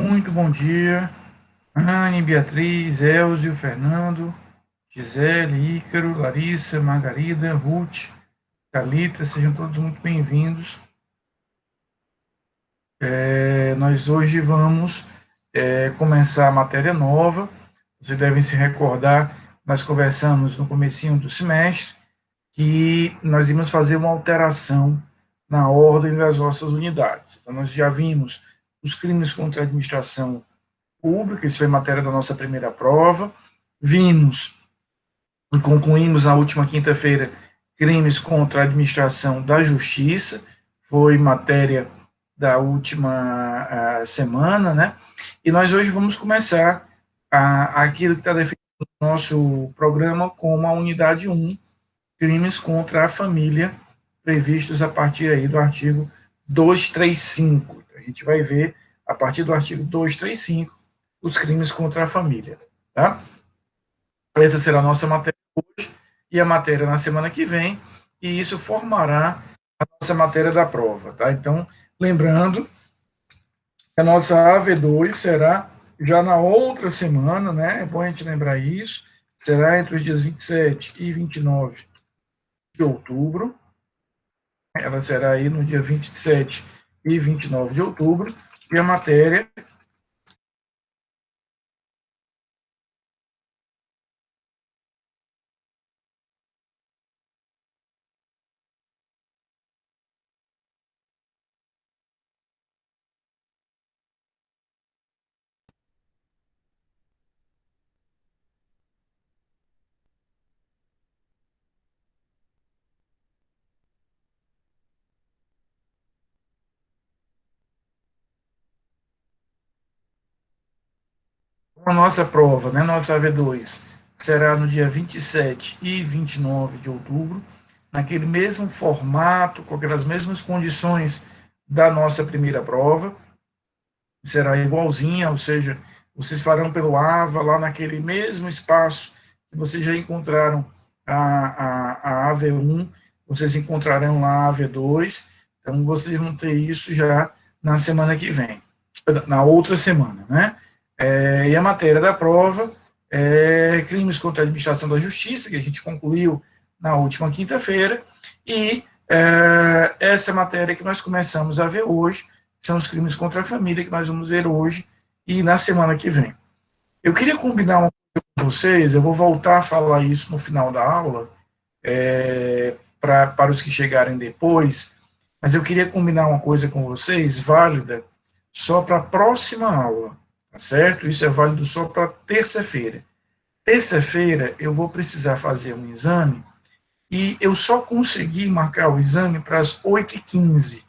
Muito bom dia, Anne, Beatriz, Elzio, Fernando, Gisele, Ícaro, Larissa, Margarida, Ruth, Thalita, sejam todos muito bem-vindos. Nós hoje vamos começar a matéria nova. Vocês devem se recordar, nós conversamos no comecinho do semestre que nós íamos fazer uma alteração na ordem das nossas unidades. Então, nós já vimos os crimes contra a administração pública, isso foi matéria da nossa primeira prova. Vimos e concluímos na última quinta-feira crimes contra a administração da justiça, foi matéria da última semana, né? E nós hoje vamos começar aquilo que está definido no nosso programa como a unidade 1, crimes contra a família, previstos a partir aí do artigo 235. A gente vai ver, a partir do artigo 235, os crimes contra a família. Tá? Essa será a nossa matéria hoje e a matéria na semana que vem, e isso formará a nossa matéria da prova. Tá? Então, lembrando que a nossa AV2 será já na outra semana, né? É bom a gente lembrar isso, será entre os dias 27 e 29 de outubro, ela será aí no dia 27 e 29 de outubro, e a matéria a nossa prova, né, nossa AV2, será no dia 27 e 29 de outubro, naquele mesmo formato, com aquelas mesmas condições da nossa primeira prova, será igualzinha, ou seja, vocês farão pelo AVA, lá naquele mesmo espaço que vocês já encontraram a AV1, vocês encontrarão lá a AV2, então vocês vão ter isso já na semana que vem, na outra semana, né? E a matéria da prova é crimes contra a administração da justiça, que a gente concluiu na última quinta-feira, e essa matéria que nós começamos a ver hoje são os crimes contra a família, que nós vamos ver hoje e na semana que vem. Eu queria combinar uma coisa com vocês, eu vou voltar a falar isso no final da aula, para os que chegarem depois, mas eu queria combinar uma coisa com vocês, válida, só para a próxima aula, tá certo? Isso é válido só para terça-feira. Terça-feira eu vou precisar fazer um exame e eu só consegui marcar o exame para as 8h15.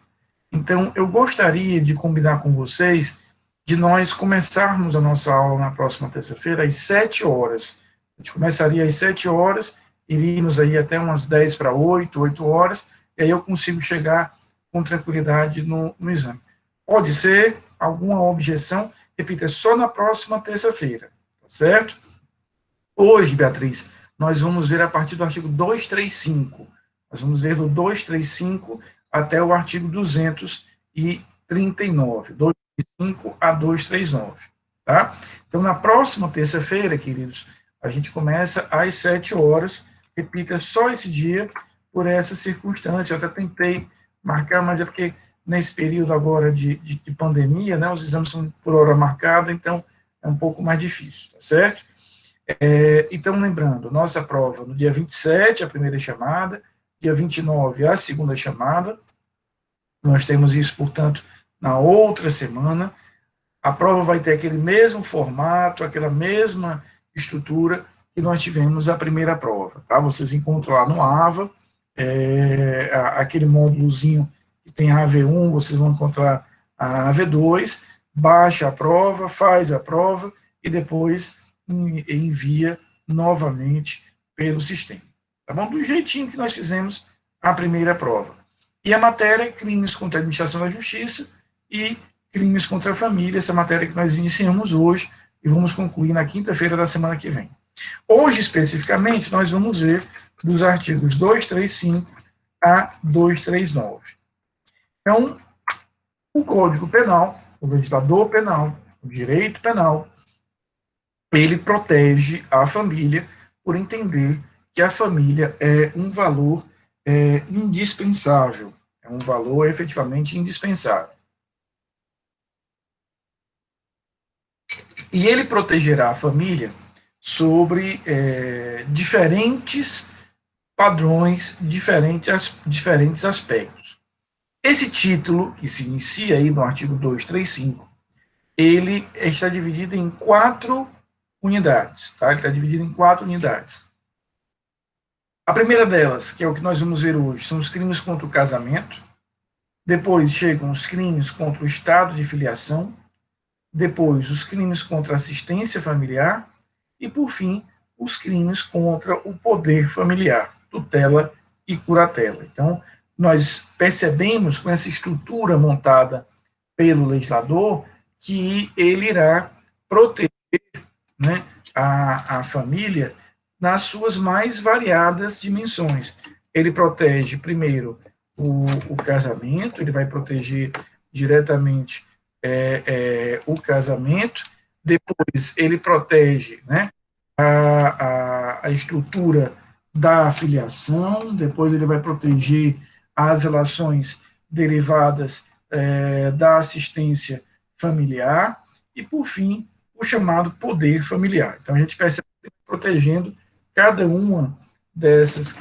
Então, eu gostaria de combinar com vocês de nós começarmos a nossa aula na próxima terça-feira às 7 horas. A gente começaria às 7 horas, iríamos aí até umas 10 para 8, 8 horas, e aí eu consigo chegar com tranquilidade no exame. Pode ser alguma objeção, repita, é só na próxima terça-feira, tá certo? Hoje, Beatriz, nós vamos ver a partir do artigo 235. Nós vamos ver do 235 até o artigo 239. 235 a 239. Tá? Então, na próxima terça-feira, queridos, a gente começa às 7 horas. Repita só esse dia, por essa circunstância. Eu até tentei marcar, mas é porque nesse período agora de pandemia, né, os exames são por hora marcada, então é um pouco mais difícil, tá certo? Então, lembrando, nossa prova no dia 27, a primeira chamada, dia 29, a segunda chamada, nós temos isso, portanto, na outra semana, a prova vai ter aquele mesmo formato, aquela mesma estrutura que nós tivemos a primeira prova, tá? Vocês encontram lá no AVA, aquele módulozinho que tem a AV1, vocês vão encontrar a AV2, baixa a prova, faz a prova e depois envia novamente pelo sistema. Tá bom? Do jeitinho que nós fizemos a primeira prova. E a matéria é crimes contra a administração da justiça e crimes contra a família, essa matéria que nós iniciamos hoje e vamos concluir na quinta-feira da semana que vem. Hoje, especificamente, nós vamos ver dos artigos 235 a 239. Então, o Código Penal, o legislador penal, O direito penal, ele protege a família por entender que a família é um valor indispensável, é um valor efetivamente indispensável. E ele protegerá a família sobre diferentes padrões, diferentes aspectos. Esse título, que se inicia aí no artigo 235, ele está dividido em 4 unidades. Tá? Ele está dividido em 4 unidades. A primeira delas, que é o que nós vamos ver hoje, são os crimes contra o casamento. Depois chegam os crimes contra o estado de filiação. Depois, os crimes contra a assistência familiar. E, por fim, os crimes contra o poder familiar, tutela e curatela. Então, nós percebemos com essa estrutura montada pelo legislador que ele irá proteger, né, a família nas suas mais variadas dimensões. Ele protege, primeiro, o casamento, ele vai proteger diretamente o casamento, depois ele protege, né, a estrutura da filiação, depois ele vai proteger as relações derivadas da assistência familiar e, por fim, o chamado poder familiar. Então, a gente percebe protegendo cada uma dessas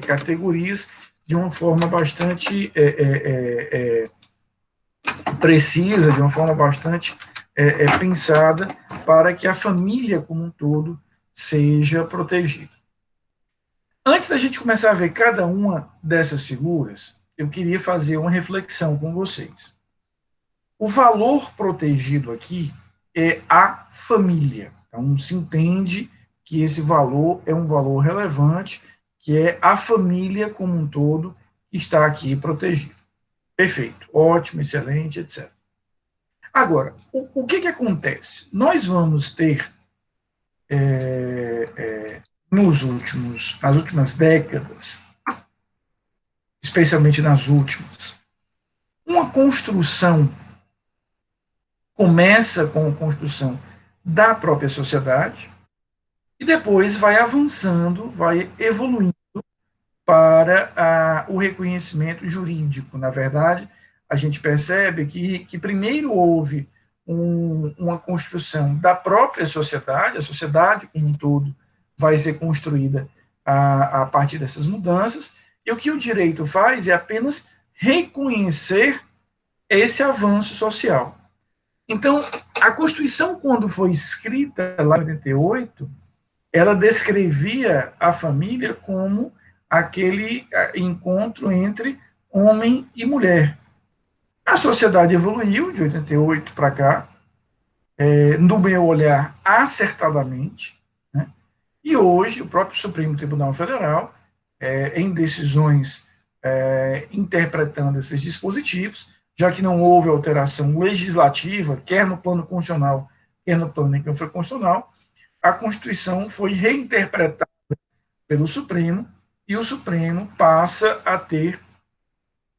categorias de uma forma bastante precisa, de uma forma bastante pensada para que a família como um todo seja protegida. Antes da gente começar a ver cada uma dessas figuras, eu queria fazer uma reflexão com vocês. O valor protegido aqui é a família. Então, se entende que esse valor é um valor relevante, que é a família como um todo que está aqui protegida. Perfeito, ótimo, excelente, etc. Agora, o que acontece? Nós vamos ter, nas últimas décadas, especialmente nas últimas, uma construção, começa com a construção da própria sociedade, e depois vai avançando, vai evoluindo para o reconhecimento jurídico. Na verdade, a gente percebe que primeiro houve uma construção da própria sociedade, a sociedade como um todo vai ser construída a partir dessas mudanças, e o que o direito faz é apenas reconhecer esse avanço social. Então, a Constituição, quando foi escrita lá em 88, ela descrevia a família como aquele encontro entre homem e mulher. A sociedade evoluiu de 88 para cá, no meu olhar, acertadamente, né? E hoje o próprio Supremo Tribunal Federal, em decisões interpretando esses dispositivos, já que não houve alteração legislativa, quer no plano constitucional, quer no plano infraconstitucional, a Constituição foi reinterpretada pelo Supremo, e o Supremo passa a ter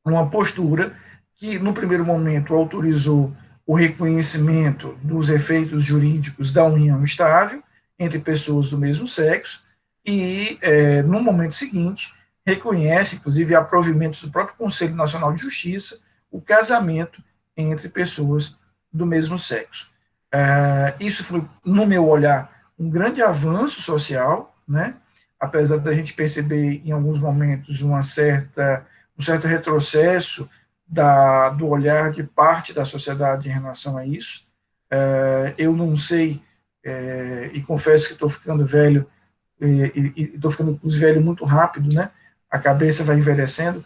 uma postura que, no primeiro momento, autorizou o reconhecimento dos efeitos jurídicos da união estável entre pessoas do mesmo sexo, e, no momento seguinte, reconhece, inclusive, há provimentos do próprio Conselho Nacional de Justiça, o casamento entre pessoas do mesmo sexo. Isso foi, no meu olhar, um grande avanço social, né? Apesar da gente perceber, em alguns momentos, um certo retrocesso do olhar de parte da sociedade em relação a isso. Eu não sei, e confesso que estou ficando velho, e estou ficando, inclusive, velho muito rápido, né? A cabeça vai envelhecendo.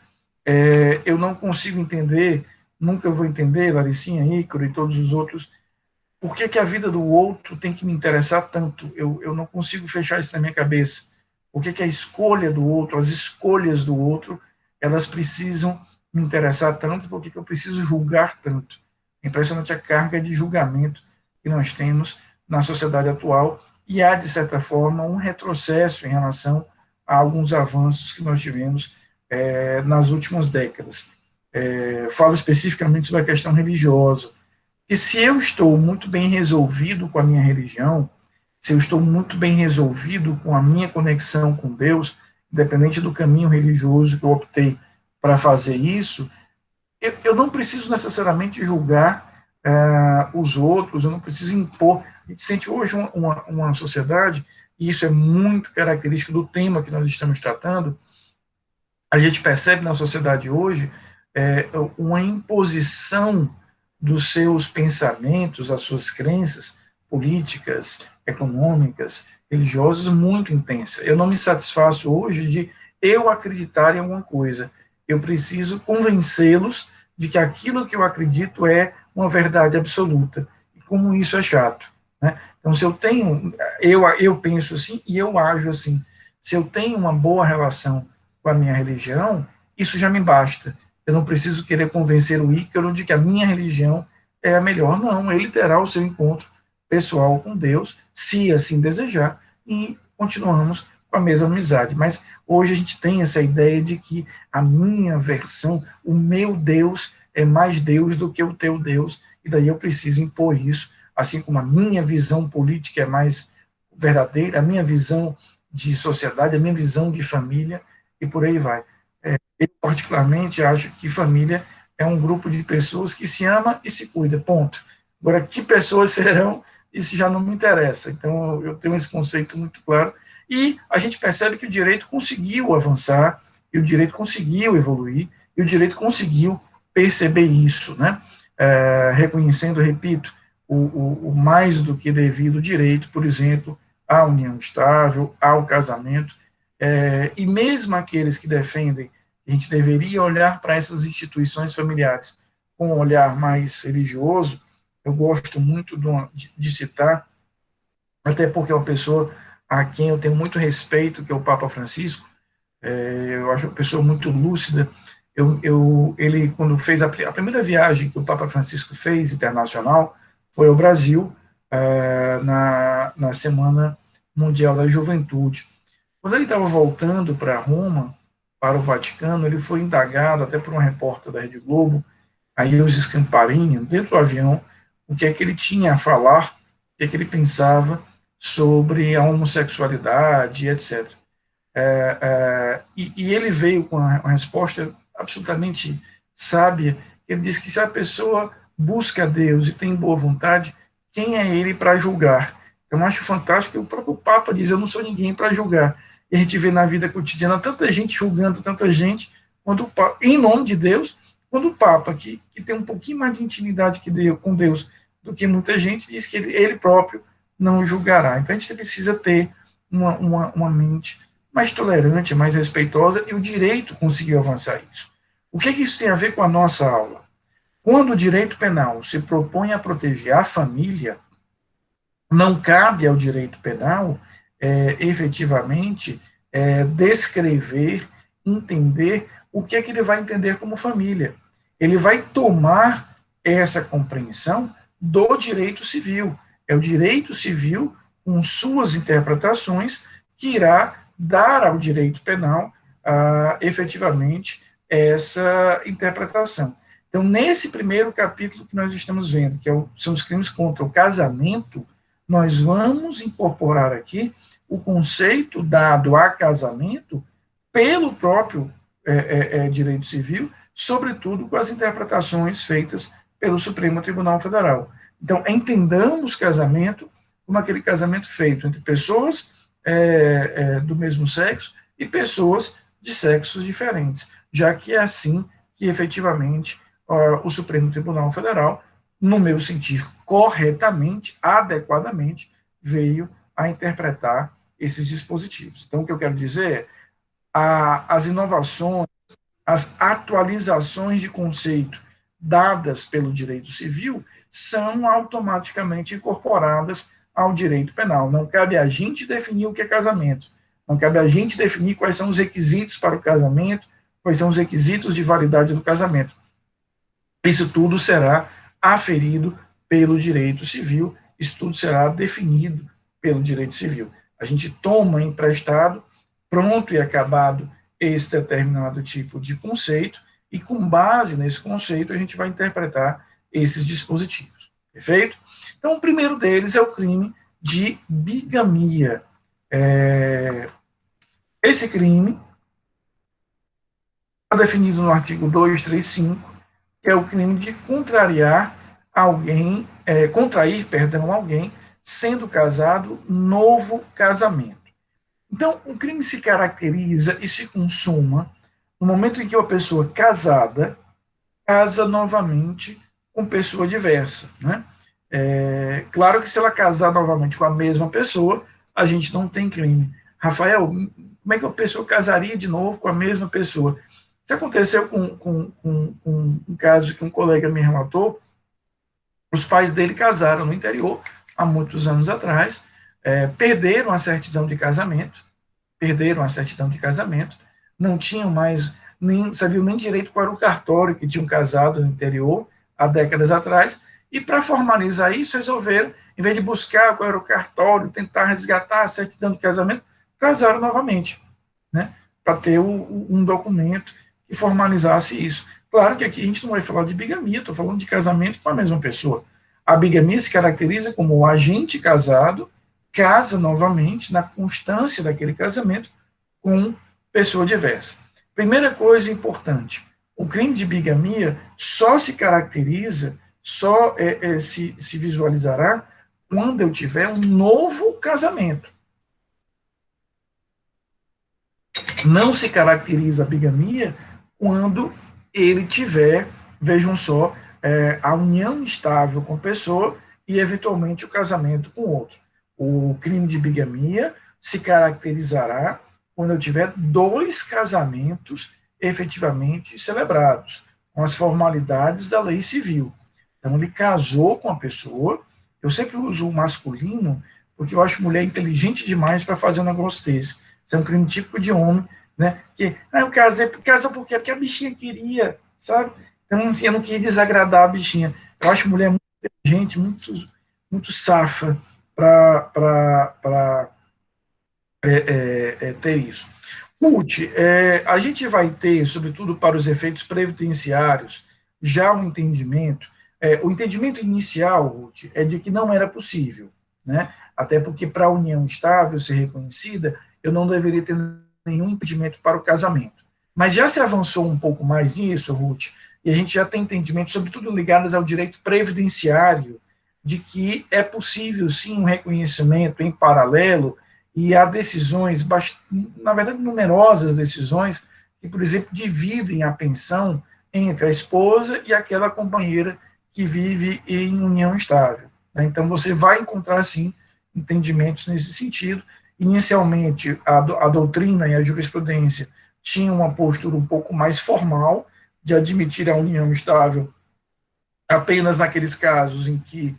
Eu não consigo entender, nunca vou entender, Laricinha, Ícaro e todos os outros, por que a vida do outro tem que me interessar tanto? Eu não consigo fechar isso na minha cabeça. Por que a escolha do outro, as escolhas do outro, elas precisam me interessar tanto? Por que eu preciso julgar tanto? É impressionante a carga de julgamento que nós temos na sociedade atual, e há, de certa forma, um retrocesso em relação a alguns avanços que nós tivemos nas últimas décadas. Falo especificamente sobre a questão religiosa. E se eu estou muito bem resolvido com a minha religião, se eu estou muito bem resolvido com a minha conexão com Deus, independente do caminho religioso que eu optei para fazer isso, eu não preciso necessariamente julgar os outros, eu não preciso impor. A gente sente hoje uma sociedade, e isso é muito característico do tema que nós estamos tratando, a gente percebe na sociedade hoje uma imposição dos seus pensamentos, as suas crenças políticas, econômicas, religiosas muito intensa. Eu não me satisfaço hoje de eu acreditar em alguma coisa. Eu preciso convencê-los de que aquilo que eu acredito é uma verdade absoluta. E como isso é chato. Né? Então, se eu tenho, eu penso assim e eu ajo assim. Se eu tenho uma boa relação com a minha religião, isso já me basta. Eu não preciso querer convencer o Ícaro de que a minha religião é a melhor. Não, ele terá o seu encontro pessoal com Deus, se assim desejar, e continuamos com a mesma amizade. Mas hoje a gente tem essa ideia de que a minha versão, o meu Deus, é mais Deus do que o teu Deus, e daí eu preciso impor isso, assim como a minha visão política é mais verdadeira, a minha visão de sociedade, a minha visão de família, e por aí vai. Eu, particularmente, acho que família é um grupo de pessoas que se ama e se cuida, ponto. Agora, que pessoas serão, isso já não me interessa. Então, eu tenho esse conceito muito claro. E a gente percebe que o direito conseguiu avançar, e o direito conseguiu evoluir, e o direito conseguiu perceber isso, né? Reconhecendo, repito, o mais do que devido direito, por exemplo, à união estável, ao casamento, e mesmo aqueles que defendem que a gente deveria olhar para essas instituições familiares com um olhar mais religioso, eu gosto muito de citar, até porque é uma pessoa a quem eu tenho muito respeito, que é o Papa Francisco. Eu acho uma pessoa muito lúcida. Ele, quando fez a primeira viagem que o Papa Francisco fez, internacional, foi ao Brasil, na Semana Mundial da Juventude. Quando ele estava voltando para Roma, para o Vaticano, ele foi indagado até por uma repórter da Rede Globo, a Ilse Scamparini, dentro do avião, o que é que ele tinha a falar, o que é que ele pensava sobre a homossexualidade, etc. E ele veio com uma resposta absolutamente sábia. Ele disse que se a pessoa busca Deus e tem boa vontade, quem é ele para julgar? Eu acho fantástico que o próprio Papa diz: eu não sou ninguém para julgar. E a gente vê na vida cotidiana tanta gente julgando tanta gente, quando em nome de Deus, quando o Papa, que tem um pouquinho mais de intimidade com Deus do que muita gente, diz que ele próprio não julgará. Então a gente precisa ter uma mente mais tolerante, mais respeitosa, e o direito conseguiu avançar isso. O que isso tem a ver com a nossa aula? Quando o direito penal se propõe a proteger a família, não cabe ao direito penal, efetivamente, descrever, entender o que é que ele vai entender como família. Ele vai tomar essa compreensão do direito civil. É o direito civil, com suas interpretações, que irá dar ao direito penal, efetivamente, essa interpretação. Então, nesse primeiro capítulo que nós estamos vendo, que são os crimes contra o casamento, nós vamos incorporar aqui o conceito dado a casamento pelo próprio direito civil, sobretudo com as interpretações feitas pelo Supremo Tribunal Federal. Então, entendamos casamento como aquele casamento feito entre pessoas do mesmo sexo e pessoas de sexos diferentes, já que é assim que efetivamente o Supremo Tribunal Federal, no meu sentir, corretamente, adequadamente, veio a interpretar esses dispositivos. Então, o que eu quero dizer é as inovações, as atualizações de conceito dadas pelo direito civil são automaticamente incorporadas ao direito penal. Não cabe a gente definir o que é casamento, não cabe a gente definir quais são os requisitos para o casamento, quais são os requisitos de validade do casamento. Isso tudo será aferido pelo direito civil, isso tudo será definido pelo direito civil. A gente toma emprestado, pronto e acabado, esse determinado tipo de conceito, e com base nesse conceito a gente vai interpretar esses dispositivos. Perfeito? Então, o primeiro deles é o crime de bigamia. Esse crime está definido no artigo 235, que é o crime de contrariar alguém, contrair, perdão, alguém sendo casado, novo casamento. Então, o crime se caracteriza e se consuma no momento em que uma pessoa casada casa novamente com pessoa diversa, né? Claro que se ela casar novamente com a mesma pessoa, a gente não tem crime. Rafael, como é que a pessoa casaria de novo com a mesma pessoa? Isso aconteceu com um caso que um colega me relatou. Os pais dele casaram no interior, há muitos anos atrás, perderam a certidão de casamento, não tinham mais, nem sabiam nem direito qual era o cartório que tinham casado no interior, há décadas atrás, e para formalizar isso, resolveram, em vez de buscar qual era o cartório, tentar resgatar a certidão de casamento, casaram novamente, né, para ter um documento que formalizasse isso. Claro que aqui a gente não vai falar de bigamia, estou falando de casamento com a mesma pessoa. A bigamia se caracteriza como o agente casado casa novamente, na constância daquele casamento, com pessoa diversa. Primeira coisa importante, o crime de bigamia só se caracteriza, só se visualizará quando eu tiver um novo casamento. Não se caracteriza a bigamia quando ele tiver, vejam só, a união estável com a pessoa e, eventualmente, o casamento com outro. O crime de bigamia se caracterizará quando eu tiver dois casamentos efetivamente celebrados, com as formalidades da lei civil. Então, ele casou com a pessoa. Eu sempre uso o masculino, porque eu acho mulher inteligente demais para fazer um negócio desse. Isso é um crime típico de homem, né? Que, eu casei, casou por quê? Porque a bichinha queria, sabe? Então, assim, eu não queria desagradar a bichinha. Eu acho mulher muito inteligente, muito safa para ter isso. Ruth, a gente vai ter, sobretudo para os efeitos previdenciários, já um entendimento. O entendimento inicial, Ruth, é de que não era possível, né? Até porque para a união estável ser reconhecida, eu não deveria ter nenhum impedimento para o casamento. Mas já se avançou um pouco mais nisso, Ruth, e a gente já tem entendimento, sobretudo ligados ao direito previdenciário, de que é possível, sim, um reconhecimento em paralelo, e há decisões, na verdade, numerosas decisões, que, por exemplo, dividem a pensão entre a esposa e aquela companheira que vive em união estável. Então, você vai encontrar, sim, entendimentos nesse sentido. Inicialmente, a doutrina e a jurisprudência tinham uma postura um pouco mais formal, de admitir a união estável apenas naqueles casos em que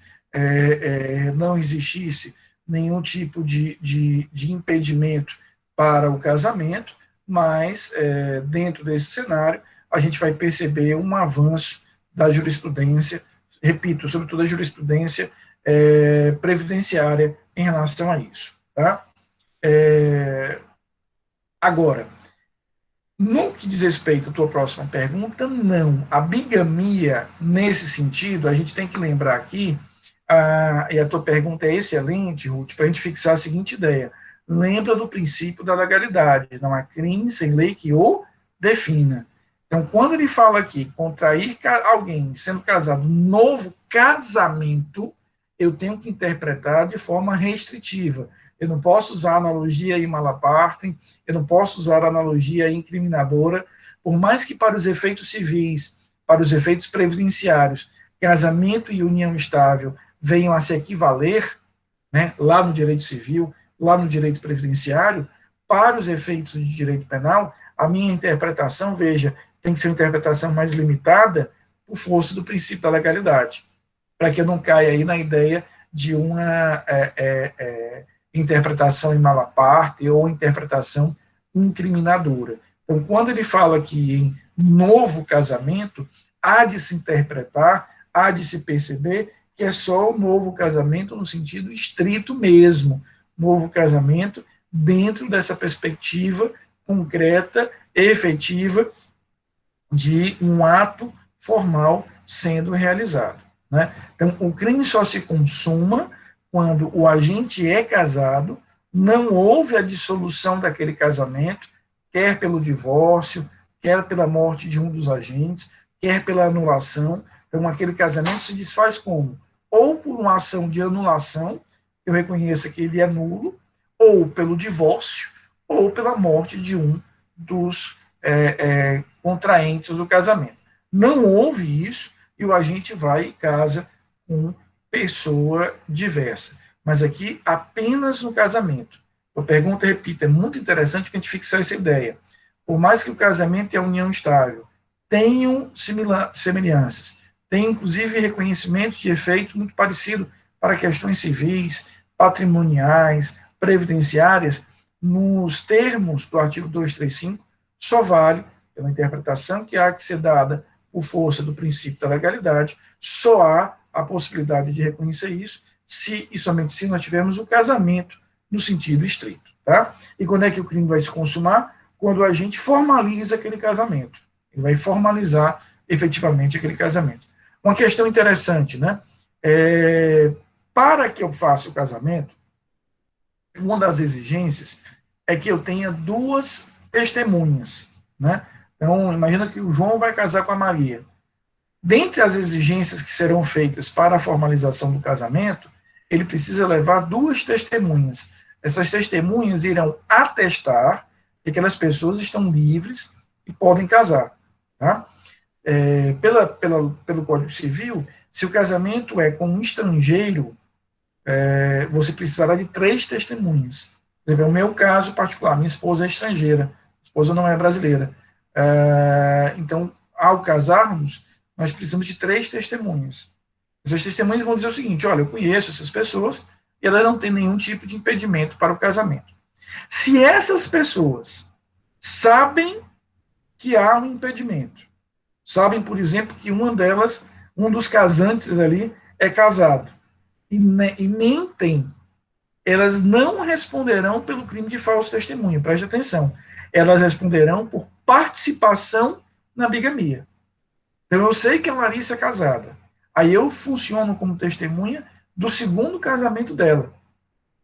não existisse nenhum tipo de impedimento para o casamento, mas dentro desse cenário a gente vai perceber um avanço da jurisprudência, repito, sobretudo a jurisprudência previdenciária em relação a isso. Tá? Agora, no que diz respeito à tua próxima pergunta, não. A bigamia, nesse sentido, a gente tem que lembrar aqui, e a tua pergunta é excelente, Ruth, para a gente fixar a seguinte ideia. Lembra do princípio da legalidade. Não há crime sem lei que o defina. Então, quando ele fala aqui, contrair alguém sendo casado, novo casamento, eu tenho que interpretar de forma restritiva. Eu não posso usar analogia em malapartem, eu não posso usar analogia incriminadora, por mais que para os efeitos civis, para os efeitos previdenciários, casamento e união estável venham a se equivaler, né, lá no direito civil, lá no direito previdenciário, para os efeitos de direito penal, a minha interpretação, veja, tem que ser uma interpretação mais limitada por força do princípio da legalidade, para que eu não caia aí na ideia de uma interpretação em malaparte ou interpretação incriminadora. Então, quando ele fala aqui em novo casamento, há de se interpretar, há de se perceber que é só o novo casamento no sentido estrito mesmo, novo casamento dentro dessa perspectiva concreta, efetiva, de um ato formal sendo realizado. né? Então, o crime só se consuma quando o agente é casado, não houve a dissolução daquele casamento, quer pelo divórcio, quer pela morte de um dos agentes, quer pela anulação. Então, aquele casamento se desfaz como? Ou por uma ação de anulação, eu reconheça que ele é nulo, ou pelo divórcio, ou pela morte de um dos contraentes do casamento. Não houve isso, e o agente vai e casa com pessoa diversa. Mas aqui, apenas no casamento. A pergunta, repito, é muito interessante que a gente fixar essa ideia. Por mais que o casamento e a união estável tenham semelhanças, tem inclusive reconhecimentos de efeito muito parecido para questões civis, patrimoniais, previdenciárias, nos termos do artigo 235, só vale pela interpretação que há que ser dada por força do princípio da legalidade, só há a possibilidade de reconhecer isso se e somente se nós tivermos o casamento no sentido estrito. Tá? E quando é que o crime vai se consumar? Quando a gente formaliza aquele casamento. Ele vai formalizar efetivamente aquele casamento. Uma questão interessante, né? Para que eu faça o casamento, uma das exigências é que eu tenha duas testemunhas, né? Então, imagina que o João vai casar com a Maria. Dentre as exigências que serão feitas para a formalização do casamento, ele precisa levar duas testemunhas. Essas testemunhas irão atestar que aquelas pessoas estão livres e podem casar. Tá? Pelo Código Civil, se o casamento é com um estrangeiro, você precisará de 3 testemunhas. Por exemplo, no meu caso particular, minha esposa é estrangeira, minha esposa não é brasileira. Então, ao casarmos, nós precisamos de 3 testemunhas. Essas testemunhas vão dizer o seguinte: olha, eu conheço essas pessoas e elas não têm nenhum tipo de impedimento para o casamento. Se essas pessoas sabem que há um impedimento, sabem, por exemplo, que uma delas, um dos casantes ali, é casado, e nem tem, elas não responderão pelo crime de falso testemunho, preste atenção, elas responderão por participação na bigamia. Então, eu sei que a Larissa é casada, aí eu funciono como testemunha do segundo casamento dela,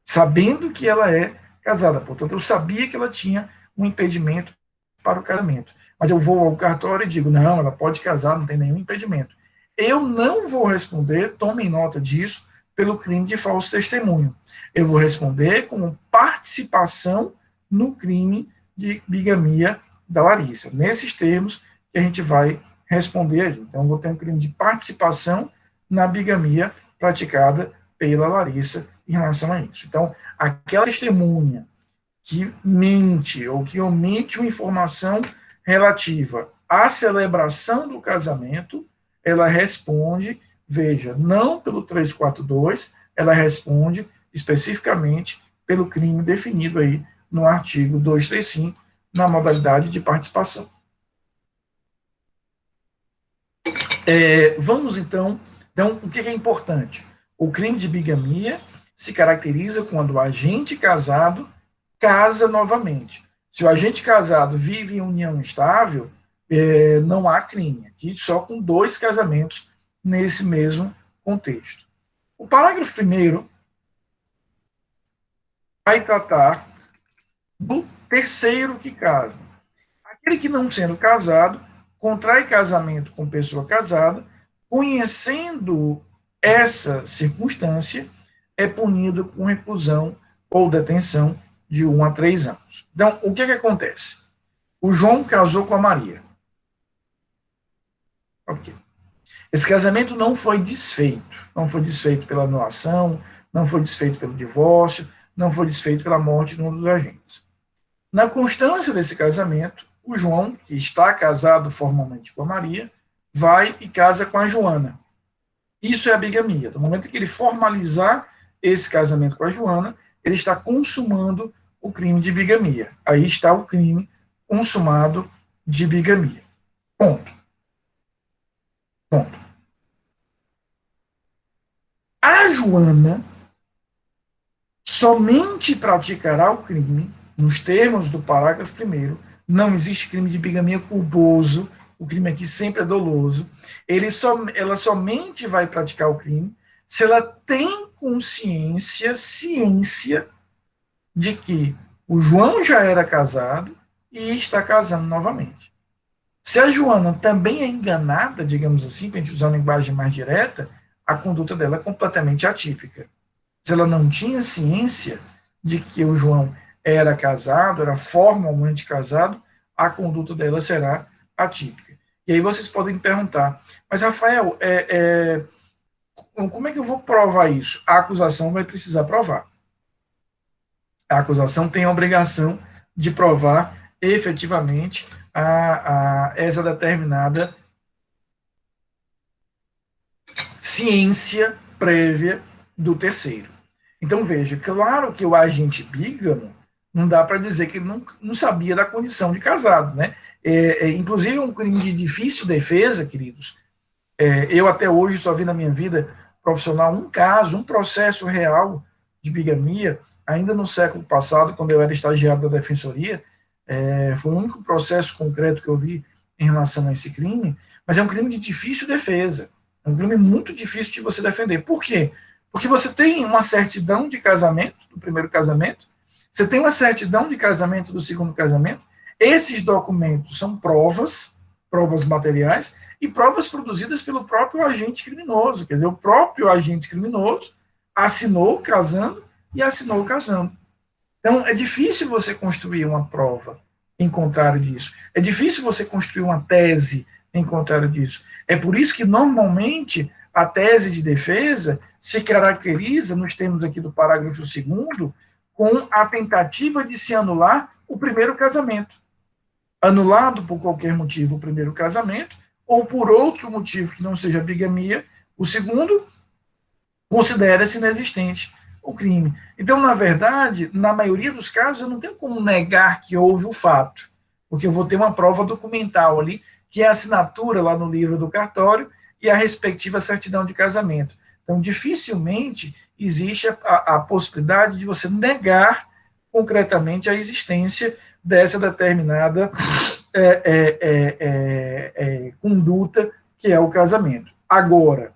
sabendo que ela é casada, portanto, eu sabia que ela tinha um impedimento para o casamento, mas eu vou ao cartório e digo, não, ela pode casar, não tem nenhum impedimento. Eu não vou responder, tomem nota disso, pelo crime de falso testemunho. Eu vou responder com participação no crime de bigamia da Larissa. Nesses termos que a gente vai responder aí. Então, eu vou ter um crime de participação na bigamia praticada pela Larissa em relação a isso. Então, aquela testemunha que mente ou que omite uma informação relativa à celebração do casamento, ela responde, veja, não pelo 342, ela responde especificamente pelo crime definido aí no artigo 235, na modalidade de participação. Vamos então, o que é importante? O crime de bigamia se caracteriza quando o agente casado casa novamente. Se o agente casado vive em união estável, não há crime. Aqui só com 2 casamentos nesse mesmo contexto. O parágrafo 1º vai tratar do terceiro que casa. Aquele que, não sendo casado, contrai casamento com pessoa casada, conhecendo essa circunstância, é punido com reclusão ou detenção de 1 a 3 anos. Então, o que acontece? O João casou com a Maria. Ok. Esse casamento não foi desfeito pela anulação, não foi desfeito pelo divórcio, não foi desfeito pela morte de um dos agentes. Na constância desse casamento, o João, que está casado formalmente com a Maria, vai e casa com a Joana. Isso é a bigamia. Do momento que ele formalizar esse casamento com a Joana, ele está consumando o crime de bigamia. Aí está o crime consumado de bigamia. Ponto. A Joana somente praticará o crime, nos termos do parágrafo 1º, não existe crime de bigamia culposo, o crime aqui sempre é doloso, ela somente vai praticar o crime se ela tem ciência de que o João já era casado e está casando novamente. Se a Joana também é enganada, digamos assim, para a gente usar uma linguagem mais direta, a conduta dela é completamente atípica. Se ela não tinha ciência de que o João era casado, era formalmente casado, a conduta dela será atípica. E aí vocês podem perguntar, mas Rafael, como é que eu vou provar isso? A acusação vai precisar provar. A acusação tem a obrigação de provar efetivamente essa determinada ciência prévia do terceiro. Então, veja, claro que o agente bígamo não dá para dizer que ele não sabia da condição de casado, né? Inclusive, um crime de difícil defesa, queridos. Eu até hoje só vi na minha vida profissional um caso, um processo real de bigamia, ainda no século passado, quando eu era estagiário da Defensoria, foi o único processo concreto que eu vi em relação a esse crime, mas é um crime de difícil defesa, é um crime muito difícil de você defender. Por quê? Porque você tem uma certidão de casamento, do primeiro casamento, você tem uma certidão de casamento do segundo casamento, esses documentos são provas materiais, e provas produzidas pelo próprio agente criminoso, quer dizer, o próprio agente criminoso assinou casando e assinou casando. Então, é difícil você construir uma prova em contrário disso. É difícil você construir uma tese em contrário disso. É por isso que, normalmente, a tese de defesa se caracteriza, nos termos aqui do parágrafo 2º, com a tentativa de se anular o primeiro casamento. Anulado por qualquer motivo o primeiro casamento, ou por outro motivo que não seja bigamia, o segundo, considera-se inexistente o crime. Então, na verdade, na maioria dos casos, eu não tenho como negar que houve o fato, porque eu vou ter uma prova documental ali, que é a assinatura lá no livro do cartório e a respectiva certidão de casamento. Então, dificilmente existe a possibilidade de você negar concretamente a existência dessa determinada conduta que é o casamento. Agora,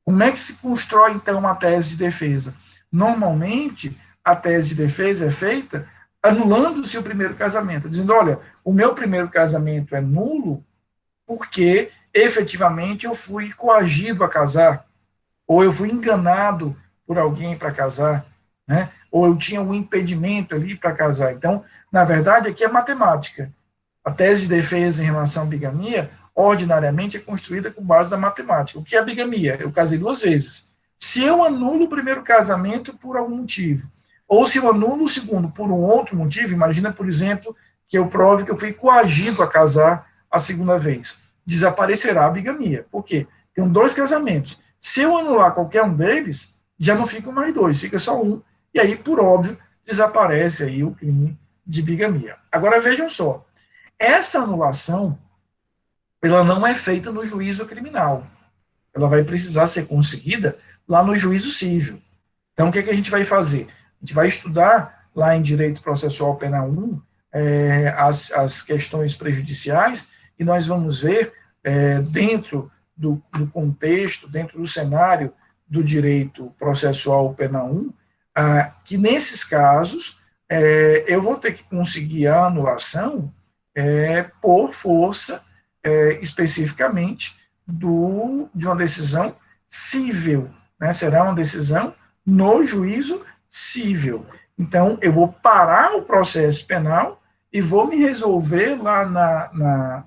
como é que se constrói, então, uma tese de defesa? Normalmente, a tese de defesa é feita anulando-se o primeiro casamento, dizendo, olha, o meu primeiro casamento é nulo porque, efetivamente, eu fui coagido a casar, ou eu fui enganado por alguém para casar, né? Ou eu tinha um impedimento ali para casar. Então, na verdade, aqui é matemática. A tese de defesa em relação à bigamia, ordinariamente, é construída com base na matemática. O que é a bigamia? Eu casei 2 vezes. Se eu anulo o primeiro casamento por algum motivo, ou se eu anulo o segundo por um outro motivo, imagina, por exemplo, que eu prove que eu fui coagido a casar a segunda vez, desaparecerá a bigamia. Por quê? Tem 2 casamentos. Se eu anular qualquer um deles, já não ficam mais 2, fica só um, e aí, por óbvio, desaparece aí o crime de bigamia. Agora, vejam só, essa anulação, ela não é feita no juízo criminal, ela vai precisar ser conseguida lá no juízo civil. Então, o que a gente vai fazer? A gente vai estudar lá em Direito Processual Penal 1 as questões prejudiciais e nós vamos ver, dentro do contexto, dentro do cenário do Direito Processual Penal 1, que nesses casos eu vou ter que conseguir a anulação por força, especificamente, de uma decisão civil, né? Será uma decisão no juízo civil. Então, eu vou parar o processo penal e vou me resolver lá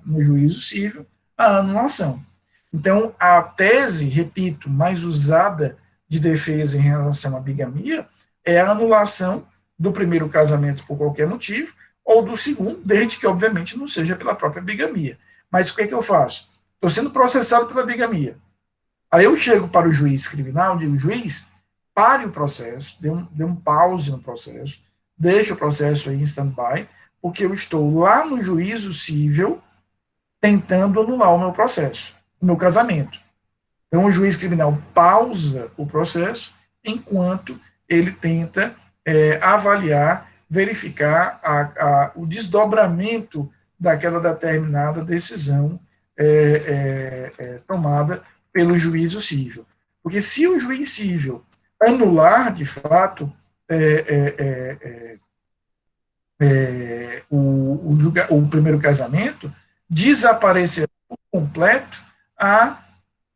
no juízo civil a anulação. Então, a tese, repito, mais usada de defesa em relação à bigamia é a anulação do primeiro casamento por qualquer motivo, ou do segundo, desde que, obviamente, não seja pela própria bigamia. Mas o que é que eu faço? Estou sendo processado pela bigamia. Aí eu chego para o juiz criminal, digo, juiz, pare o processo, dê um pause no processo, deixe o processo aí em stand-by, porque eu estou lá no juízo civil tentando anular o meu processo, o meu casamento. Então, o juiz criminal pausa o processo enquanto ele tenta avaliar, verificar o desdobramento daquela determinada decisão tomada pelo juízo civil. Porque se o juiz civil anular, de fato, o primeiro casamento, desaparecerá por completo a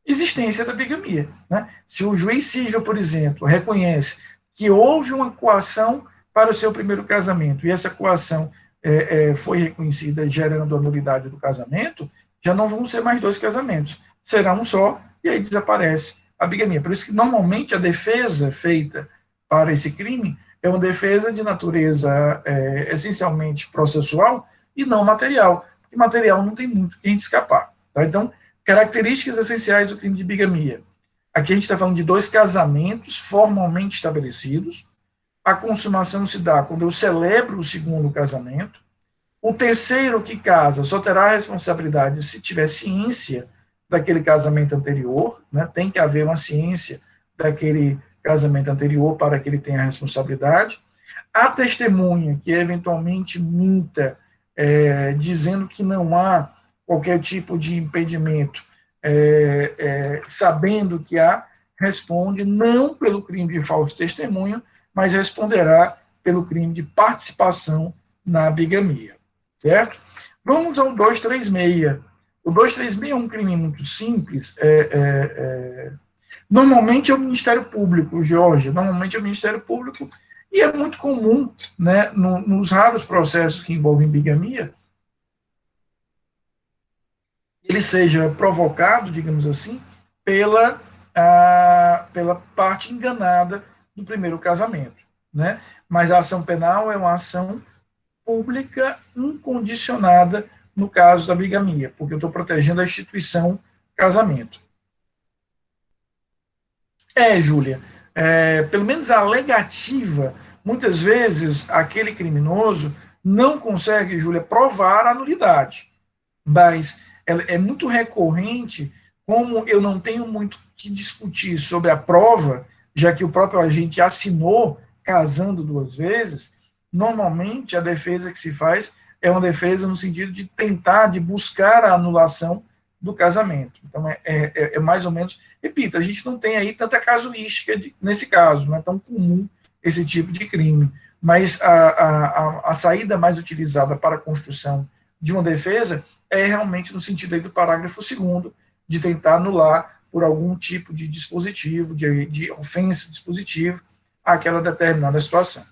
existência da bigamia. Né? Se o juiz civil, por exemplo, reconhece que houve uma coação para o seu primeiro casamento e essa coação foi reconhecida gerando a nulidade do casamento, já não vão ser mais 2 casamentos, será um só e aí desaparece a bigamia. Por isso que normalmente a defesa feita para esse crime é uma defesa de natureza essencialmente processual e não material, porque material não tem muito quem escapar. Tá? Então, características essenciais do crime de bigamia. Aqui a gente está falando de 2 casamentos formalmente estabelecidos. A consumação se dá quando eu celebro o segundo casamento. O terceiro que casa só terá a responsabilidade se tiver ciência daquele casamento anterior, né? Tem que haver uma ciência daquele casamento anterior para que ele tenha a responsabilidade. A testemunha que eventualmente minta, dizendo que não há qualquer tipo de impedimento, sabendo que há, responde não pelo crime de falso testemunho, mas responderá pelo crime de participação na bigamia, certo? Vamos ao 236. O 236 é um crime muito simples. Normalmente é o Ministério Público, Georgia, normalmente é o Ministério Público, e é muito comum, né, nos raros processos que envolvem bigamia, ele seja provocado, digamos assim, pela parte enganada do primeiro casamento. Né? Mas a ação penal é uma ação pública incondicionada no caso da bigamia, porque eu estou protegendo a instituição casamento. Júlia, pelo menos a alegativa, muitas vezes aquele criminoso não consegue, Júlia, provar a nulidade, mas é muito recorrente, como eu não tenho muito que discutir sobre a prova, já que o próprio agente assinou casando 2 vezes, normalmente a defesa que se faz é uma defesa no sentido de tentar, de buscar a anulação do casamento. Então, mais ou menos, repito, a gente não tem aí tanta casuística nesse caso, não é tão comum esse tipo de crime, mas a saída mais utilizada para a construção de uma defesa é realmente no sentido aí do parágrafo 2º, de tentar anular por algum tipo de dispositivo, de ofensa dispositiva, aquela determinada situação.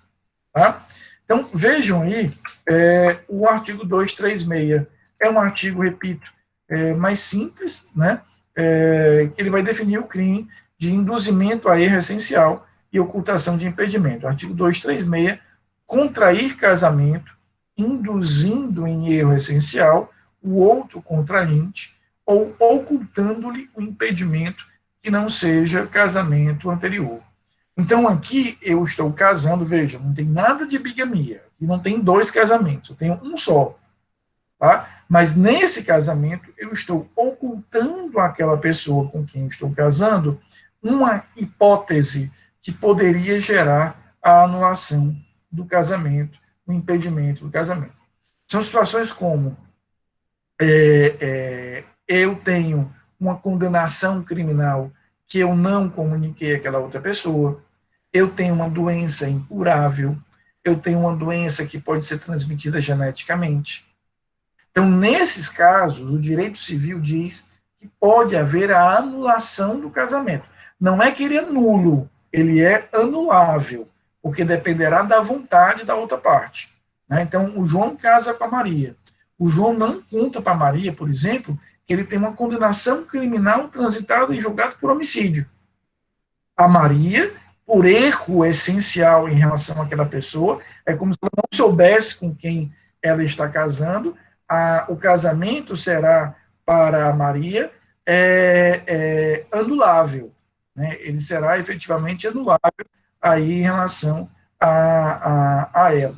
Tá? Então, vejam aí, o artigo 236 é um artigo, repito, mais simples, né, que ele vai definir o crime de induzimento a erro essencial e ocultação de impedimento. O artigo 236, contrair casamento, induzindo em erro essencial o outro contrainte ou ocultando-lhe o impedimento que não seja casamento anterior. Então, aqui eu estou casando, veja, não tem nada de bigamia, e não tem 2 casamentos, eu tenho um só. Tá? Mas nesse casamento, eu estou ocultando àquela pessoa com quem estou casando uma hipótese que poderia gerar a anulação do casamento, o impedimento do casamento. São situações como eu tenho uma condenação criminal que eu não comuniquei àquela outra pessoa, eu tenho uma doença incurável, eu tenho uma doença que pode ser transmitida geneticamente. Então, nesses casos, o direito civil diz que pode haver a anulação do casamento. Não é que ele é nulo, ele é anulável, porque dependerá da vontade da outra parte. Né? Então, o João casa com a Maria. O João não conta para a Maria, por exemplo, que ele tem uma condenação criminal transitada e julgado por homicídio. A Maria, por erro essencial em relação àquela pessoa, é como se ela não soubesse com quem ela está casando, o casamento será para a Maria anulável. Né? Ele será efetivamente anulável aí em relação a ela.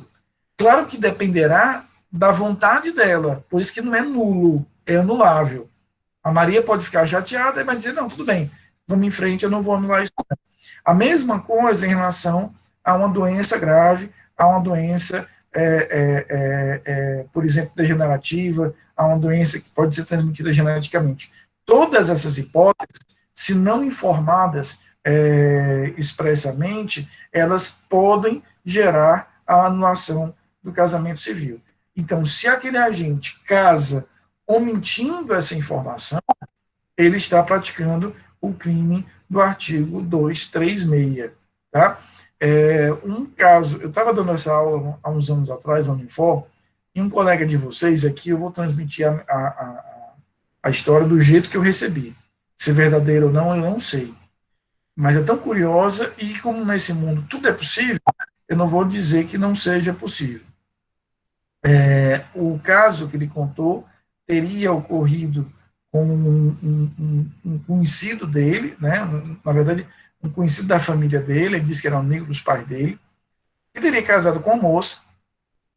Claro que dependerá da vontade dela, por isso que não é nulo, é anulável. A Maria pode ficar chateada e vai dizer, não, tudo bem, vamos em frente, eu não vou anular isso. A mesma coisa em relação a uma doença grave, a uma doença por exemplo, degenerativa, a uma doença que pode ser transmitida geneticamente. Todas essas hipóteses, se não informadas expressamente, elas podem gerar a anulação do casamento civil. Então, se aquele agente casa omitindo essa informação, ele está praticando o crime do artigo 236. Tá? Um caso, eu estava dando essa aula há uns anos atrás, na Unifor, e um colega de vocês aqui, eu vou transmitir a história do jeito que eu recebi. Se é verdadeiro ou não, eu não sei. Mas é tão curiosa, e como nesse mundo tudo é possível, eu não vou dizer que não seja possível. O caso que ele contou teria ocorrido com um conhecido dele, né, na verdade, um conhecido da família dele, ele disse que era amigo dos pais dele, que teria casado com a moça,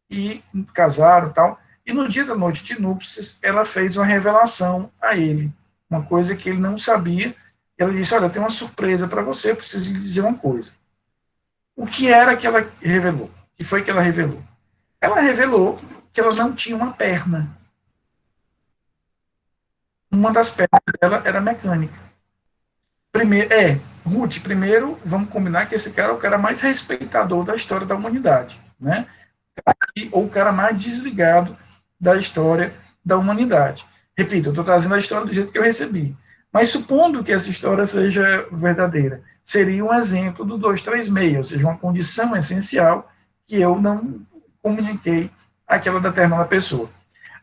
e casaram e tal, e no dia da noite de núpcias, ela fez uma revelação a ele, uma coisa que ele não sabia. Ela disse, olha, eu tenho uma surpresa para você, eu preciso lhe dizer uma coisa. O que era que ela revelou? O que foi que ela revelou? Ela revelou que ela não tinha uma perna. Uma das pernas dela era mecânica. Primeiro, Ruth, primeiro, vamos combinar que esse cara é o cara mais respeitador da história da humanidade, né? Ou o cara mais desligado da história da humanidade. Repito, eu estou trazendo a história do jeito que eu recebi. Mas supondo que essa história seja verdadeira, seria um exemplo do 236, ou seja, uma condição essencial que eu não comuniquei àquela determinada pessoa.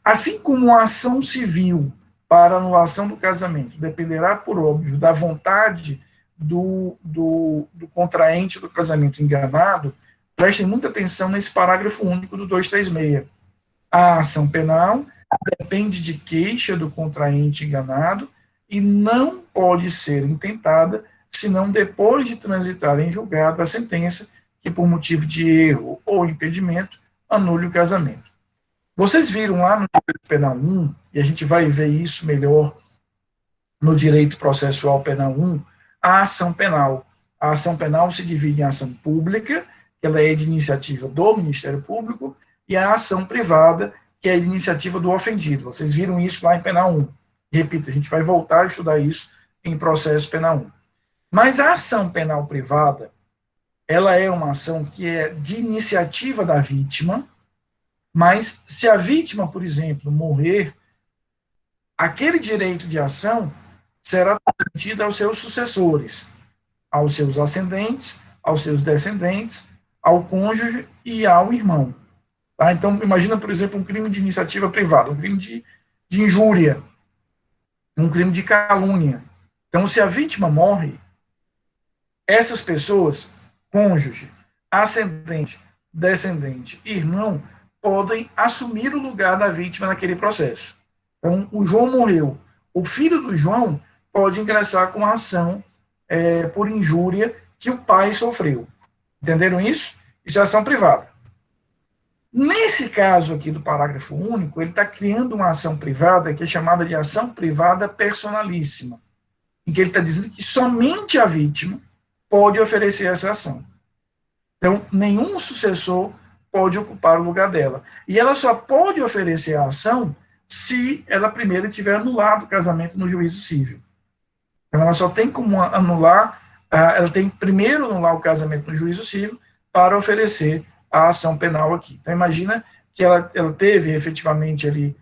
Assim como a ação civil para anulação do casamento dependerá, por óbvio, da vontade do contraente do casamento enganado, prestem muita atenção nesse parágrafo único do 236. A ação penal depende de queixa do contraente enganado e não pode ser intentada senão depois de transitar em julgado a sentença que, por motivo de erro ou impedimento, anule o casamento. Vocês viram lá no Direito Penal 1, e a gente vai ver isso melhor no Direito Processual Penal 1, a ação penal. A ação penal se divide em ação pública, que ela é de iniciativa do Ministério Público, e a ação privada, que é de iniciativa do ofendido. Vocês viram isso lá em Penal 1. Repito, a gente vai voltar a estudar isso em Processo Penal 1. Mas a ação penal privada, ela é uma ação que é de iniciativa da vítima, mas se a vítima, por exemplo, morrer, aquele direito de ação será transmitido aos seus sucessores, aos seus ascendentes, aos seus descendentes, ao cônjuge e ao irmão. Tá? Então, imagina, por exemplo, um crime de iniciativa privada, um crime de injúria, um crime de calúnia. Então, se a vítima morre, essas pessoas, cônjuge, ascendente, descendente, irmão, podem assumir o lugar da vítima naquele processo. Então, o João morreu. O filho do João pode ingressar com a ação por injúria que o pai sofreu. Entenderam isso? Isso é ação privada. Nesse caso aqui do parágrafo único, ele está criando uma ação privada que é chamada de ação privada personalíssima, em que ele está dizendo que somente a vítima pode oferecer essa ação. Então, nenhum sucessor pode ocupar o lugar dela. E ela só pode oferecer a ação se ela primeiro tiver anulado o casamento no juízo civil. Então, ela só tem como anular, ela tem primeiro anular o casamento no juízo civil para oferecer a ação penal aqui. Então, imagina que ela teve efetivamente ali,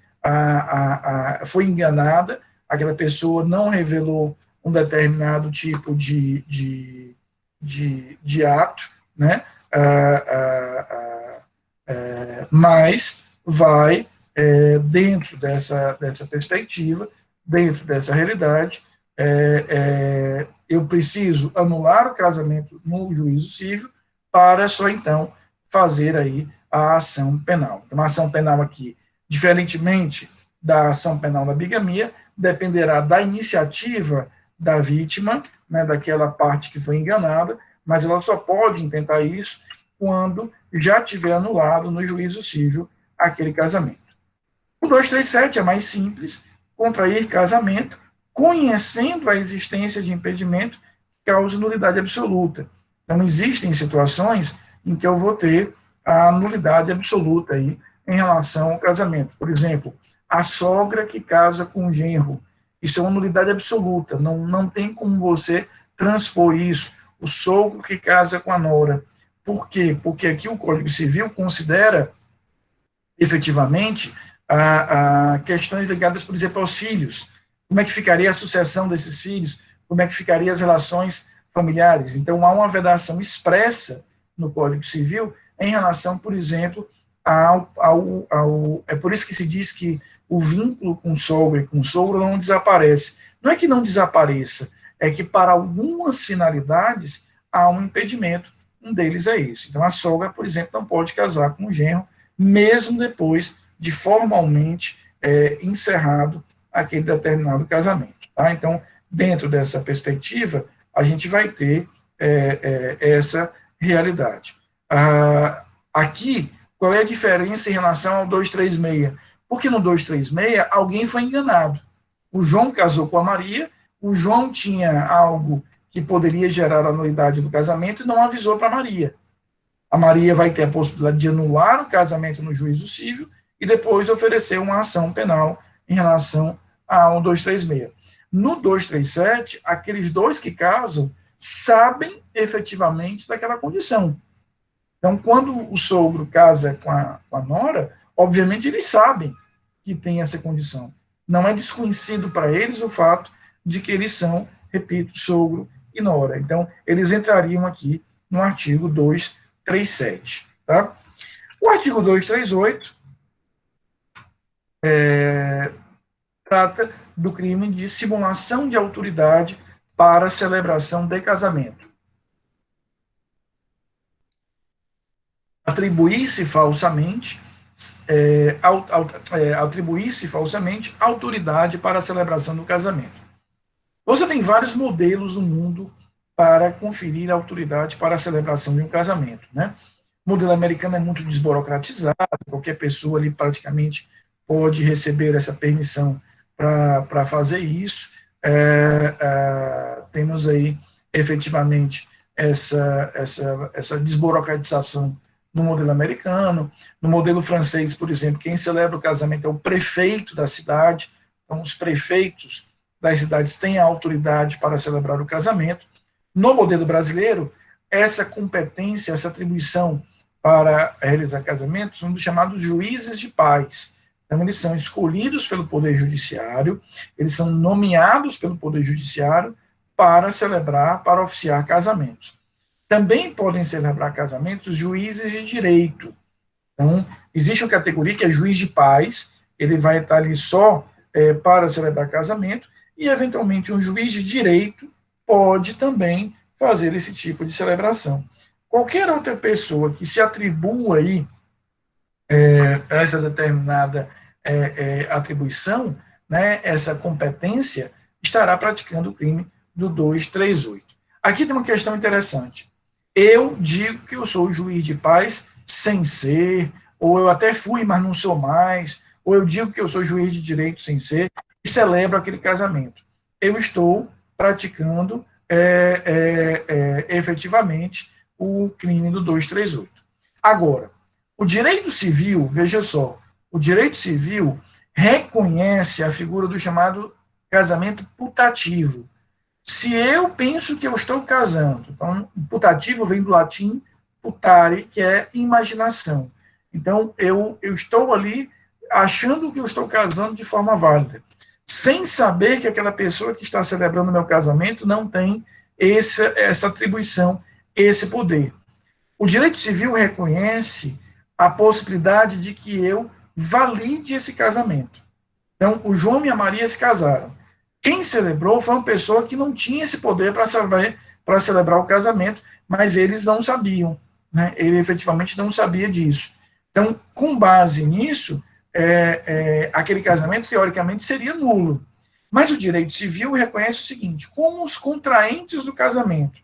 foi enganada, aquela pessoa não revelou um determinado tipo de ato, né? Mas vai, dentro dessa perspectiva, dentro dessa realidade, eu preciso anular o casamento no juízo civil para só então fazer aí a ação penal. Então, a ação penal aqui, diferentemente da ação penal da bigamia, dependerá da iniciativa da vítima, né, daquela parte que foi enganada, mas ela só pode intentar isso quando já tiver anulado no juízo civil aquele casamento. O 237 é mais simples, contrair casamento, conhecendo a existência de impedimento que causa nulidade absoluta. Então, existem situações em que eu vou ter a nulidade absoluta aí em relação ao casamento. Por exemplo, a sogra que casa com o genro, isso é uma nulidade absoluta, não tem como você transpor isso. O sogro que casa com a nora. Por quê? Porque aqui o Código Civil considera, efetivamente, a questões ligadas, por exemplo, aos filhos. Como é que ficaria a sucessão desses filhos? Como é que ficariam as relações familiares? Então, há uma vedação expressa no Código Civil em relação, por exemplo, é por isso que se diz que o vínculo com sogra e com sogro não desaparece. Não é que não desapareça, é que para algumas finalidades há um impedimento, um deles é esse. Então, a sogra, por exemplo, não pode casar com o genro, mesmo depois de formalmente encerrado aquele determinado casamento. Tá? Então, dentro dessa perspectiva, a gente vai ter essa realidade. Aqui, qual é a diferença em relação ao 236? Porque no 236, alguém foi enganado. O João casou com a Maria, o João tinha algo que poderia gerar a nulidade do casamento e não avisou para a Maria. A Maria vai ter a possibilidade de anular o casamento no juízo civil e depois oferecer uma ação penal em relação ao 236. No 237, aqueles dois que casam sabem efetivamente daquela condição. Então, quando o sogro casa com a nora, obviamente eles sabem que tem essa condição. Não é desconhecido para eles o fato de que eles são, repito, sogro e nora. Então, eles entrariam aqui no artigo 237. Tá? O artigo 238 trata do crime de simulação de autoridade para celebração de casamento. Atribuir-se falsamente autoridade para a celebração do casamento. Você tem vários modelos no mundo para conferir autoridade para a celebração de um casamento, né? O modelo americano é muito desburocratizado, qualquer pessoa ali praticamente pode receber essa permissão para fazer isso. Temos aí efetivamente essa desburocratização no modelo americano. No modelo francês, por exemplo, quem celebra o casamento é o prefeito da cidade. Então, os prefeitos das cidades têm a autoridade para celebrar o casamento. No modelo brasileiro, essa competência, essa atribuição para realizar casamentos são dos chamados juízes de paz. Então, eles são escolhidos pelo Poder Judiciário, eles são nomeados pelo Poder Judiciário para celebrar, para oficiar casamentos. Também podem celebrar casamentos juízes de direito. Então, existe uma categoria que é juiz de paz, ele vai estar ali só para celebrar casamento, e, eventualmente, um juiz de direito pode também fazer esse tipo de celebração. Qualquer outra pessoa que se atribua aí essa determinada atribuição, né, essa competência, estará praticando o crime do 238. Aqui tem uma questão interessante. Eu digo que eu sou juiz de paz sem ser, ou eu até fui, mas não sou mais, ou eu digo que eu sou juiz de direito sem ser, e celebro aquele casamento. Eu estou praticando efetivamente o crime do 238. Agora, o direito civil, veja só, o direito civil reconhece a figura do chamado casamento putativo. Se eu penso que eu estou casando, então, putativo vem do latim putare, que é imaginação. Então, eu estou ali achando que eu estou casando de forma válida, sem saber que aquela pessoa que está celebrando meu casamento não tem essa atribuição, esse poder. O direito civil reconhece a possibilidade de que eu valide esse casamento. Então, o João e a Maria se casaram. Quem celebrou foi uma pessoa que não tinha esse poder para celebrar o casamento, mas eles não sabiam, né? Ele efetivamente não sabia disso. Então, com base nisso, aquele casamento, teoricamente, seria nulo. Mas o direito civil reconhece o seguinte: como os contraentes do casamento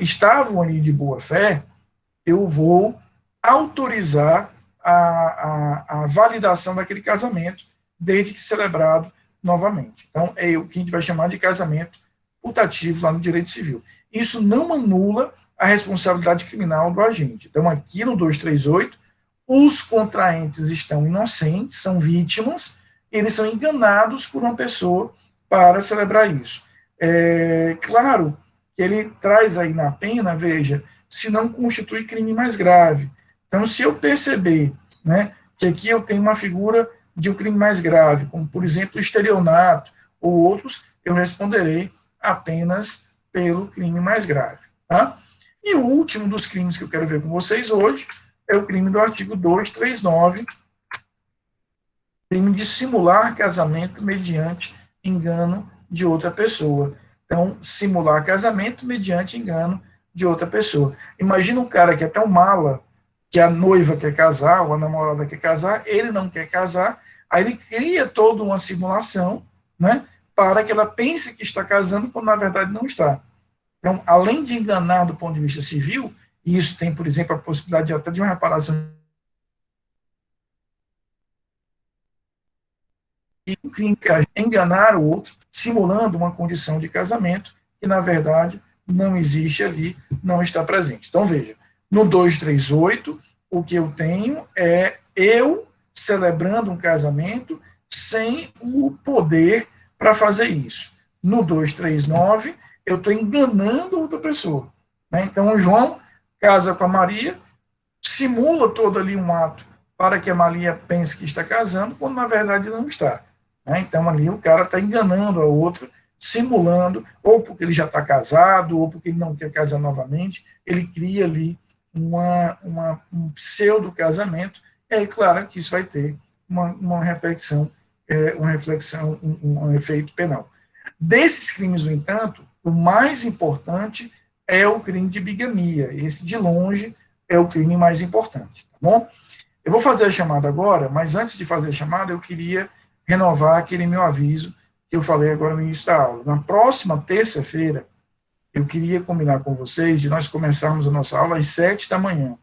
estavam ali de boa fé, eu vou autorizar a validação daquele casamento, desde que celebrado novamente. Então, é o que a gente vai chamar de casamento putativo lá no direito civil. Isso não anula a responsabilidade criminal do agente. Então, aqui no 238, os contraentes estão inocentes, são vítimas, eles são enganados por uma pessoa para celebrar isso. É claro que ele traz aí na pena, veja, se não constitui crime mais grave. Então, se eu perceber, né, que aqui eu tenho uma figura de um crime mais grave, como, por exemplo, estelionato ou outros, eu responderei apenas pelo crime mais grave. Tá? E o último dos crimes que eu quero ver com vocês hoje é o crime do artigo 239, crime de simular casamento mediante engano de outra pessoa. Então, simular casamento mediante engano de outra pessoa. Imagina um cara que é tão mala que a noiva quer casar, ou a namorada quer casar, ele não quer casar, aí ele cria toda uma simulação, né, para que ela pense que está casando, quando na verdade não está. Então, além de enganar do ponto de vista civil, e isso tem, por exemplo, a possibilidade de, até de uma reparação de um crime, que é enganar o outro, simulando uma condição de casamento que, na verdade, não existe ali, não está presente. Então, veja, no 238, o que eu tenho é eu celebrando um casamento sem o poder para fazer isso. No 239, eu estou enganando outra pessoa. Né? Então, o João casa com a Maria, simula todo ali um ato para que a Maria pense que está casando, quando na verdade não está. Né? Então ali o cara está enganando a outra, simulando, ou porque ele já está casado, ou porque ele não quer casar novamente, ele cria ali um pseudo-casamento, e aí, claro, que isso vai ter uma reflexão, um efeito penal. Desses crimes, no entanto, o mais importante é o crime de bigamia. Esse, de longe, é o crime mais importante, tá bom? Eu vou fazer a chamada agora, mas antes de fazer a chamada, eu queria renovar aquele meu aviso que eu falei agora no início da aula. Na próxima terça-feira, eu queria combinar com vocês de nós começarmos a nossa aula às 7 da manhã.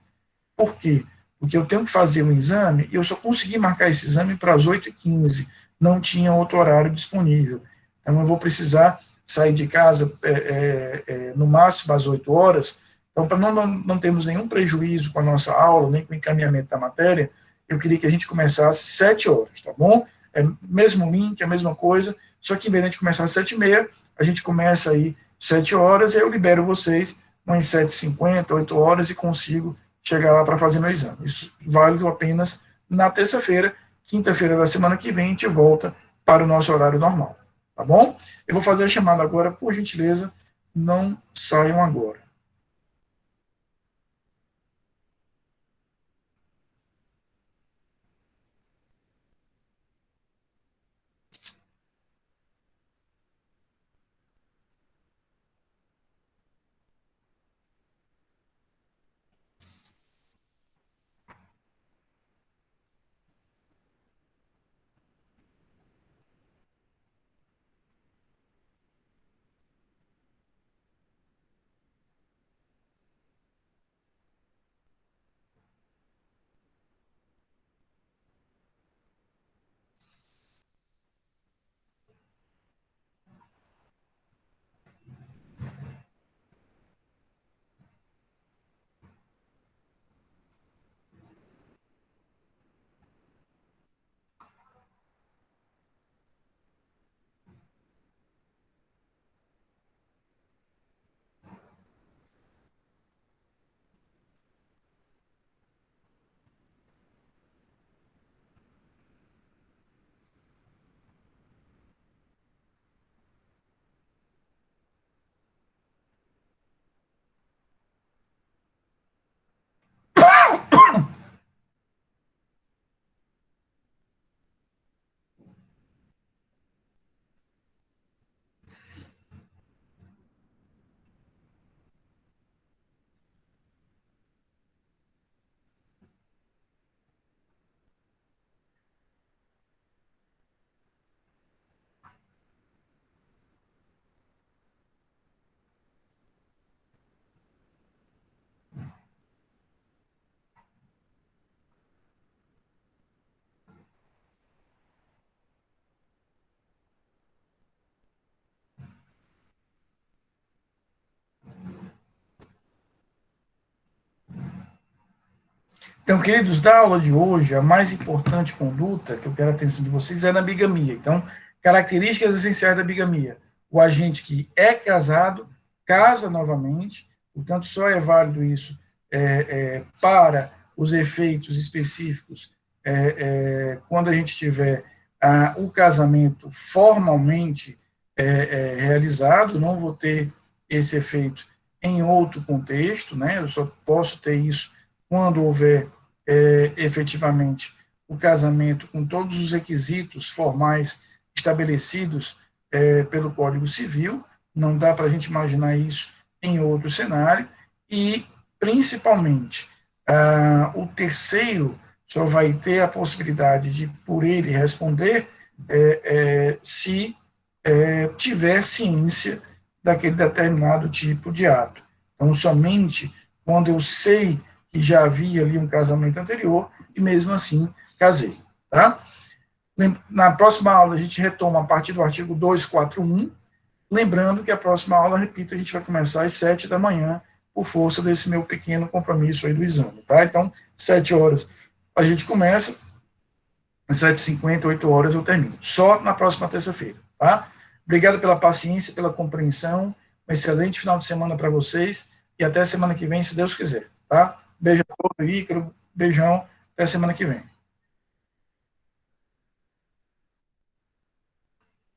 Por quê? Porque eu tenho que fazer um exame e eu só consegui marcar esse exame para as 8h15. Não tinha outro horário disponível. Então, eu vou precisar sair de casa no máximo às 8 horas. Então, para não termos nenhum prejuízo com a nossa aula, nem com o encaminhamento da matéria, eu queria que a gente começasse às 7 horas, tá bom? É mesmo link, a mesma coisa, só que em vez de a gente começar às 7h30, a gente começa aí 7 horas, e eu libero vocês umas 7h50, 8 horas, e consigo chegar lá para fazer meu exame. Isso válido apenas na terça-feira. Quinta-feira da semana que vem, a gente volta para o nosso horário normal. Tá bom? Eu vou fazer a chamada agora, por gentileza, não saiam agora. Então, queridos, da aula de hoje, a mais importante conduta que eu quero a atenção de vocês é na bigamia. Então, características essenciais da bigamia. O agente que é casado, casa novamente, portanto, só é válido isso para os efeitos específicos quando a gente tiver o casamento formalmente realizado, não vou ter esse efeito em outro contexto, né? Eu só posso ter isso quando houver efetivamente o casamento com todos os requisitos formais estabelecidos pelo Código Civil, não dá para a gente imaginar isso em outro cenário, e, principalmente, o terceiro só vai ter a possibilidade de, por ele, responder se tiver ciência daquele determinado tipo de ato. Então, somente quando eu sei que já havia ali um casamento anterior e mesmo assim casei, tá? Na próxima aula a gente retoma a partir do artigo 241, lembrando que a próxima aula, repito, a gente vai começar às 7 da manhã, por força desse meu pequeno compromisso aí do exame, tá? Então, 7 horas a gente começa, às 7h50, 8 horas eu termino. Só na próxima terça-feira, tá? Obrigado pela paciência, pela compreensão. Um excelente final de semana para vocês e até semana que vem, se Deus quiser, tá? Beijo a todos, Ícaro. Beijão. Até semana que vem.